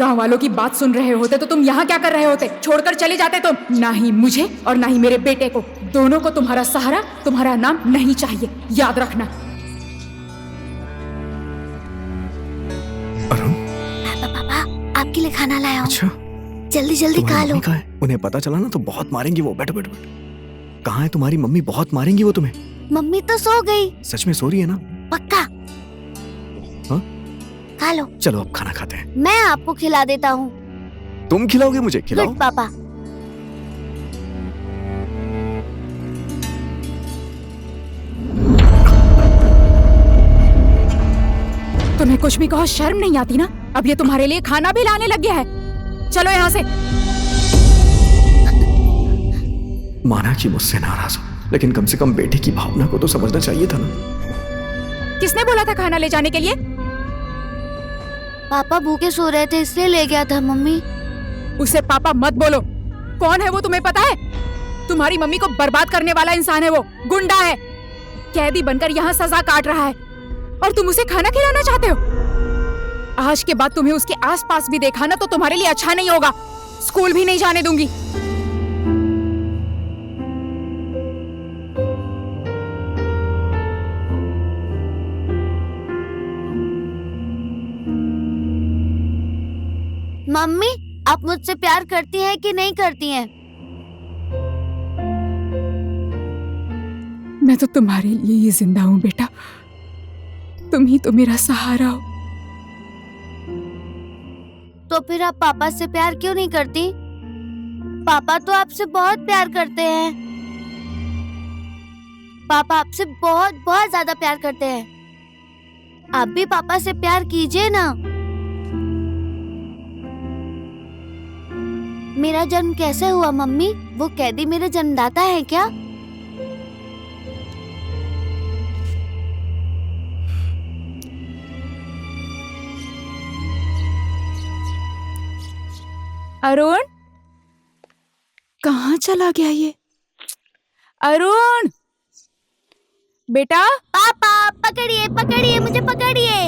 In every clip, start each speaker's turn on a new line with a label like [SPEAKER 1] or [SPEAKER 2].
[SPEAKER 1] गांव वालों की बात सुन रहे होते तो तुम यहाँ क्या कर रहे होते? छोड़कर चले जाते तुम। ना ही मुझे और ना ही मेरे बेटे को, दोनों को तुम्हारा सहारा, तुम्हारा नाम नहीं चाहिए, याद रखना।
[SPEAKER 2] अरुण,
[SPEAKER 3] पापा आपके लिए खाना लाया हूँ।
[SPEAKER 2] अच्छा,
[SPEAKER 3] जल्दी जल्दी खा लो।
[SPEAKER 2] उन्हें पता चला ना तो बहुत मारेंगी वो। बैठो बैठो। कहाँ है तुम्हारी मम्मी? बहुत मारेंगी वो तुम्हें।
[SPEAKER 3] मम्मी तो सो गई।
[SPEAKER 2] सच में सो रही है ना?
[SPEAKER 3] पक्का।
[SPEAKER 2] हाँ?
[SPEAKER 3] खा लो।
[SPEAKER 2] चलो अब खाना खाते हैं।
[SPEAKER 3] मैं आपको खिला देता हूँ।
[SPEAKER 2] तुम खिलाओगे मुझे? खिलाओ।
[SPEAKER 3] गुड पापा।
[SPEAKER 1] तुम्हें कुछ भी कहो, शर्म नहीं आती ना? अब ये तुम्हारे लिए खाना भी लाने लग गया है। चलो यहाँ से।
[SPEAKER 2] माना कि मुझसे नाराज हो, लेकिन कम से कम बेटे की भावना को तो समझना चाहिए था ना।
[SPEAKER 1] किसने बोला था खाना ले जाने के लिए?
[SPEAKER 3] पापा भूखे सो रहे थे इसलिए ले गया था मम्मी।
[SPEAKER 1] उसे पापा मत बोलो। कौन है वो तुम्हें पता है? तुम्हारी मम्मी को बर्बाद करने वाला इंसान है वो, गुंडा है। कैदी बनकर यहाँ सजा काट रहा है और तुम उसे खाना खिलाना चाहते हो? आज के बाद तुम्हें उसके आसपास भी देखा ना तो तुम्हारे लिए अच्छा नहीं होगा। स्कूल भी नहीं जाने दूंगी।
[SPEAKER 3] मम्मी आप मुझसे प्यार करती हैं कि नहीं करती हैं?
[SPEAKER 1] मैं तो तुम्हारे लिए ही जिंदा हूँ बेटा। तुम ही तो मेरा सहारा हो।
[SPEAKER 3] तो फिर आप पापा से प्यार क्यों नहीं करती? पापा तो आपसे बहुत प्यार करते हैं। पापा आपसे बहुत बहुत ज्यादा प्यार करते हैं। आप भी पापा से प्यार कीजिए ना। मेरा जन्म कैसे हुआ मम्मी? वो कैदी मेरे जन्मदाता है क्या?
[SPEAKER 1] अरुण, कहाँ चला गया ये? अरुण बेटा।
[SPEAKER 3] पापा पकड़िए पकड़िए मुझे पकड़िए।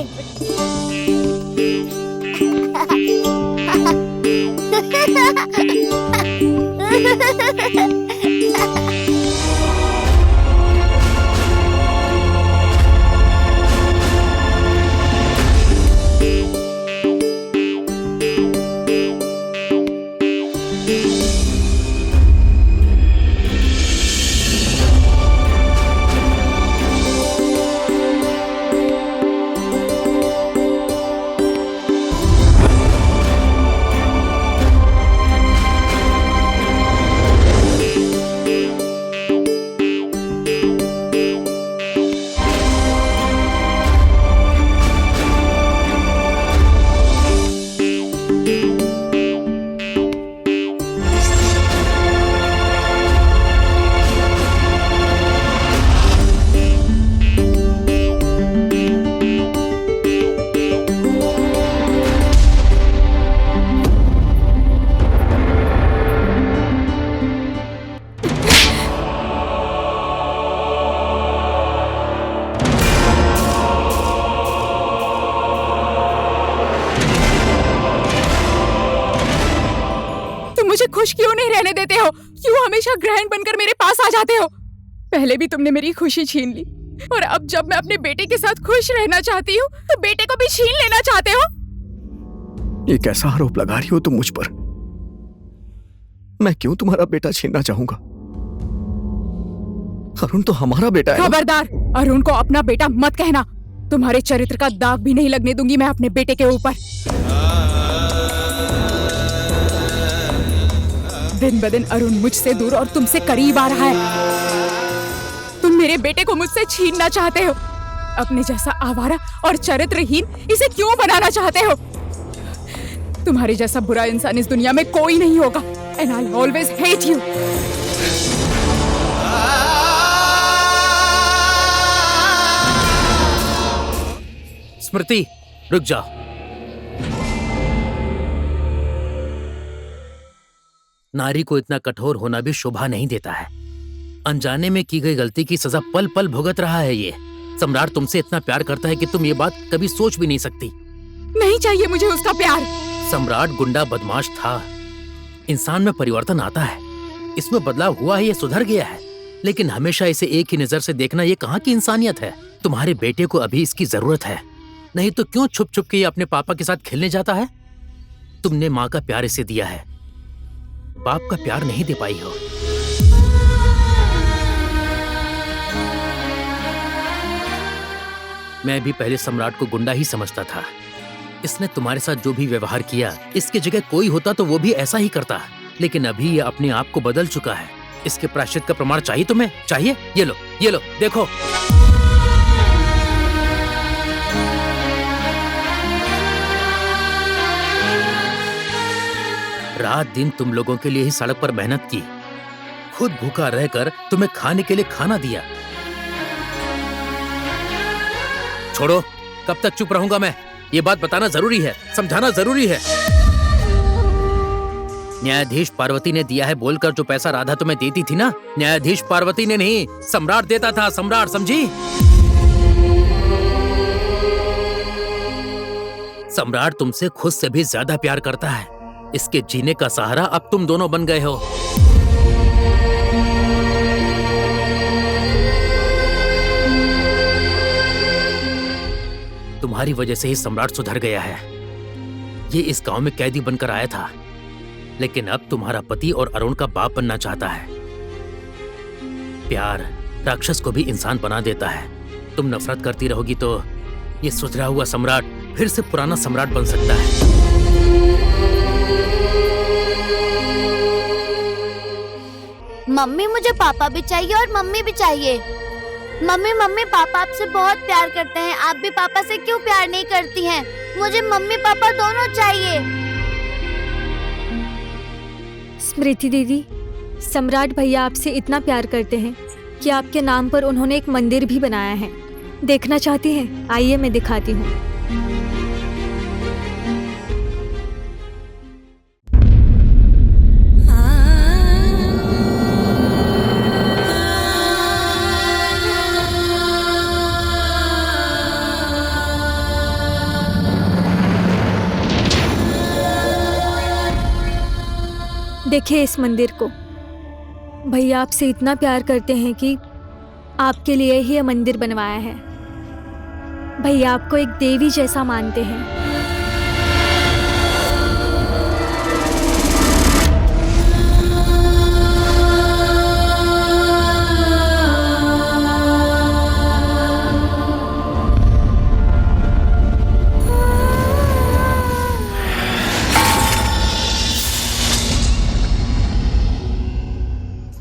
[SPEAKER 1] मुझे खुश क्यों नहीं रहने देते हो? क्यों हमेशा ग्रहण बनकर मेरे पास आ जाते हो? पहले भी तुमने मेरी खुशी छीन ली और अब जब मैं अपने बेटे के साथ खुश रहना चाहती हूँ तो बेटे को भी छीन लेना चाहते हो।
[SPEAKER 2] ये कैसा आरोप लगा रही हो तुम मुझ पर? मैं क्यों तुम्हारा बेटा छीनना चाहूंगा? अरुण तो हमारा बेटा है।
[SPEAKER 1] खबरदार, अरुण को अपना बेटा मत कहना। तुम्हारे चरित्र का दाग भी नहीं लगने दूंगी मैं अपने बेटे के ऊपर। दिन ब दिन अरुण मुझसे दूर और तुमसे करीब आ रहा है। तुम मेरे बेटे को मुझसे छीनना चाहते हो। अपने जैसा आवारा और चरित्रहीन इसे क्यों बनाना चाहते हो? तुम्हारे जैसा बुरा इंसान इस दुनिया में कोई नहीं होगा। And I always hate you.
[SPEAKER 4] Smriti, रुक जा। नारी को इतना कठोर होना भी शोभा नहीं देता है। अनजाने में की गई गलती की सजा पल पल भुगत रहा है ये। सम्राट तुमसे इतना प्यार करता है कि तुम ये बात कभी सोच भी नहीं सकती।
[SPEAKER 1] नहीं चाहिए मुझे उसका प्यार।
[SPEAKER 4] सम्राट गुंडा बदमाश था। इंसान में परिवर्तन आता है, इसमें बदलाव हुआ है, ये सुधर गया है, लेकिन हमेशा इसे एक ही नजर से देखना ये कहाँ की इंसानियत है। तुम्हारे बेटे को अभी इसकी जरूरत है, नहीं तो क्यों छुप छुप के ये अपने पापा के साथ खेलने जाता है। तुमने माँ का प्यार इसे दिया है, बाप का प्यार नहीं दे पाई हो। मैं भी पहले सम्राट को गुंडा ही समझता था। इसने तुम्हारे साथ जो भी व्यवहार किया, इसकी जगह कोई होता तो वो भी ऐसा ही करता, लेकिन अभी ये अपने आप को बदल चुका है। इसके प्रायश्चित का प्रमाण चाहिए तुम्हें? चाहिए? ये लो देखो। रात दिन तुम लोगों के लिए ही सड़क पर मेहनत की, खुद भूखा रहकर तुम्हें खाने के लिए खाना दिया। छोड़ो, कब तक चुप रहूंगा मैं? ये बात बताना जरूरी है, समझाना जरूरी है। न्यायाधीश पार्वती ने दिया है बोलकर जो पैसा राधा तुम्हें देती थी ना, न्यायाधीश पार्वती ने नहीं, सम्राट देता था, सम्राट, समझी? सम्राट तुमसे खुद से भी ज्यादा प्यार करता है। इसके जीने का सहारा अब तुम दोनों बन गए हो। तुम्हारी वजह से ही सम्राट सुधर गया है। ये इस गांव में कैदी बनकर आया था, लेकिन अब तुम्हारा पति और अरुण का बाप बनना चाहता है। प्यार राक्षस को भी इंसान बना देता है। तुम नफरत करती रहोगी तो ये सुधरा हुआ सम्राट फिर से पुराना सम्राट बन सकता है।
[SPEAKER 3] मम्मी, मुझे पापा भी चाहिए और मम्मी भी चाहिए। मम्मी पापा आपसे बहुत प्यार करते हैं, आप भी पापा से क्यों प्यार नहीं करती हैं? मुझे मम्मी पापा दोनों चाहिए।
[SPEAKER 5] स्मृति दीदी, सम्राट भैया आपसे इतना प्यार करते हैं कि आपके नाम पर उन्होंने एक मंदिर भी बनाया है। देखना चाहती हैं? आइए मैं दिखाती हूँ। देखिए इस मंदिर को। भैया आपसे इतना प्यार करते हैं कि आपके लिए ही यह मंदिर बनवाया है। भैया आपको एक देवी जैसा मानते हैं।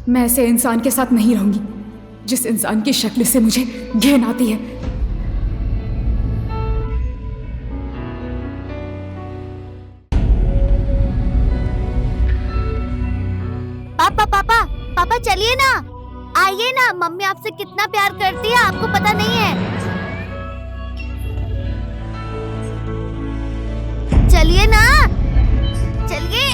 [SPEAKER 1] मैं ऐसे इंसान के साथ नहीं रहूंगी जिस इंसान की शक्ल से मुझे घिन आती है।
[SPEAKER 3] पापा चलिए ना, आइए ना। मम्मी आपसे कितना प्यार करती है आपको पता नहीं है। चलिए ना, चलिए।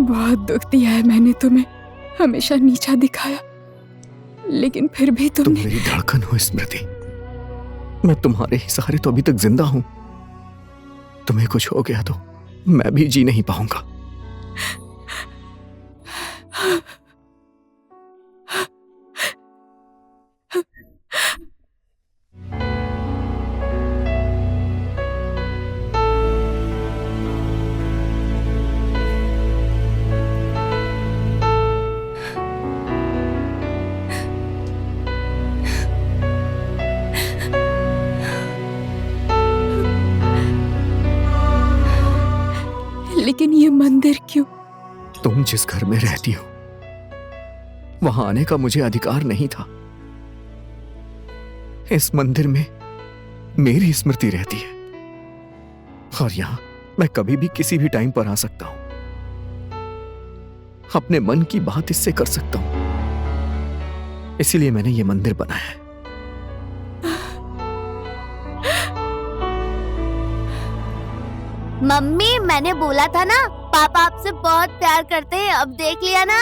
[SPEAKER 1] बहुत दुख दिया है मैंने तुम्हें, हमेशा नीचा दिखाया, लेकिन फिर भी
[SPEAKER 2] तुम मेरी धड़कन हो स्मृति। मैं तुम्हारे ही सहारे तो अभी तक जिंदा हूं। तुम्हें कुछ हो गया तो मैं भी जी नहीं पाऊंगा।
[SPEAKER 1] लेकिन ये मंदिर क्यों?
[SPEAKER 2] तुम जिस घर में रहती हो वहां आने का मुझे अधिकार नहीं था। इस मंदिर में मेरी स्मृति रहती है और यहां मैं कभी भी किसी भी टाइम पर आ सकता हूं, अपने मन की बात इससे कर सकता हूं। इसीलिए मैंने ये मंदिर बनाया है।
[SPEAKER 3] मम्मी, मैंने बोला था ना, पापा आपसे बहुत प्यार करते हैं, अब देख लिया ना।